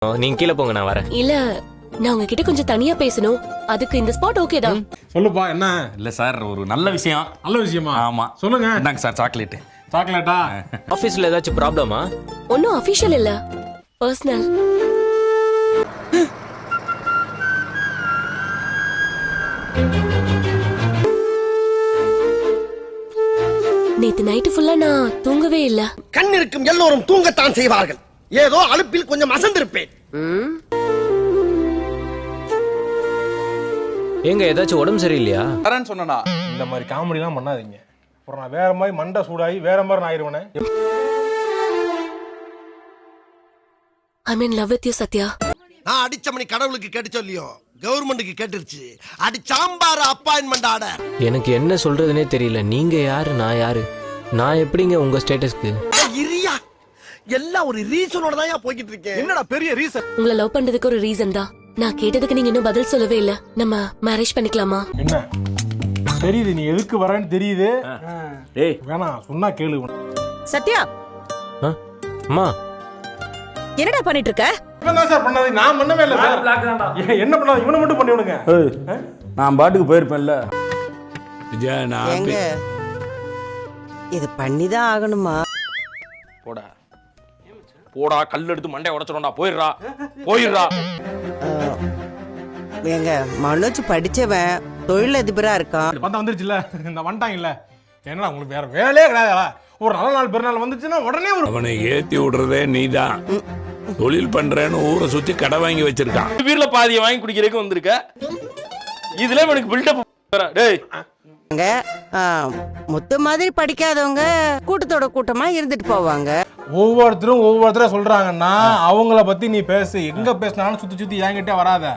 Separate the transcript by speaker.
Speaker 1: நீங்க கீழே போங்க, நான் வரேன்.
Speaker 2: இல்ல, நான் உங்ககிட்ட கொஞ்சம் தனியா பேசணும். அதுக்கு இந்த ஸ்பாட் ஓகே தான்.
Speaker 3: சொல்லுப்பா என்ன
Speaker 4: இல்ல சார், ஒரு நல்ல விஷயம்.
Speaker 3: நல்ல விஷயமா?
Speaker 4: ஆமா
Speaker 3: சொல்லுங்க.
Speaker 4: இந்தாங்க சார் சாக்லேட்.
Speaker 3: சாக்லேட்டா?
Speaker 1: ஆபீஸ்ல ஏதாச்சும் ப்ராப்ளமா?
Speaker 2: ஒன்னும் அபிஷியல் இல்ல, பர்சனல். நேத்து நைட்டு ஃபுல்லா நான் தூங்கவே இல்ல.
Speaker 5: கண் இருக்கும் எல்லோரும் தூங்கத்தான் செய்வார்கள். ஏதோ அலுப்பில் கொஞ்சம் அசந்திருப்பேன்.
Speaker 1: ஏங்க ஏதாச்சும் உடம்பு சரியில்லையா?
Speaker 6: வரேன்னு சொன்னா
Speaker 3: இந்த மாதிரி காமெடி எல்லாம் பண்ணாதீங்க. அப்புறம் நான் வேற மாதிரி மண்டை சூடாகி வேற மாதிரி நான் ஆயிருவேனே.
Speaker 2: I'm in love with you, Sathya.
Speaker 5: நான் அடிச்ச மணி கடவுளுக்கு கேட்டு சொல்லியோ, கவர்மெண்ட்டுக்கு கேட்டுருச்சு. அடிச்சாம்பாரு அப்பாயின்மெண்ட் ஆர்டர்.
Speaker 1: எனக்கு என்ன சொல்றதுனே தெரியல. நீங்க யாரு, நான் யாரு? நான் எப்படிங்க உங்க ஸ்டேட்டஸ்க்கு?
Speaker 5: இரியா, எல்லாம் ஒரு ரீசனோட தான் போய்கிட்டு இருக்கேன்.
Speaker 6: என்னடா பெரிய ரீசன்?
Speaker 2: உங்களை லவ் பண்றதுக்கு ஒரு ரீசன் தான். நான் கேட்டதுக்கு நீங்க இன்னும் பதில் சொல்லவே இல்ல. நம்ம மேரேஜ் பண்ணிக்கலாமா?
Speaker 3: என்ன தெரியுது, நீ எதுக்கு வரேன்னு தெரியுது.
Speaker 4: டேய்
Speaker 3: வேணாம், சொன்னா கேளு.
Speaker 7: சத்யா,
Speaker 1: அம்மா,
Speaker 7: என்னடா பண்ணிட்டு இருக்க?
Speaker 3: இவன் தான் சார் பண்ணாது, நான் பண்ணவே இல்லை சார். என்ன பண்ணாது, இவனை மட்டும் பண்ணி விடுங்க.
Speaker 8: நான் பாட்டுக்கு போயிருப்பேன்ல.
Speaker 9: ஏங்க, இது பண்ணிதான் ஆகணுமா?
Speaker 6: போடா போடா, கல் எடுத்து மண்டைய உடைச்சிடும்டா. போயிடுறா.
Speaker 9: ஏங்க, மனோஜ் படிச்சவன், தொழிலதிபரா இருக்கான்.
Speaker 3: வந்தா வந்துருச்சுல்ல, இந்த வந்துட்டாங்க இல்ல. என்னடா உங்களுக்கு வேற வேலையே கிடையாதா? ஒரு நல்ல நாள் பெருநாள் வந்துச்சுன்னா உடனே ஒரு
Speaker 10: அவனை ஏத்தி விடுறதே நீதான். தொழில் பண்றேன்னு ஊரை சுத்தி கடை வாங்கி வச்சிருக்கான்.
Speaker 6: வீர்ல பாதியை வாங்கி குடிக்கிறதுக்கு வந்திருக்க. இதுல எனக்கு பில்டப். டேய்,
Speaker 9: மொத்த மாதிரி படிக்காதவங்க கூட்டத்தோட கூட்டமா இருந்துட்டு போவாங்க.
Speaker 3: ஒவ்வொருத்தரும் சொல்றாங்கன்னா அவங்கள பத்தி நீ பேசு. எங்க பேசினாலும் சுத்தி சுத்தி என்கிட்ட வராத.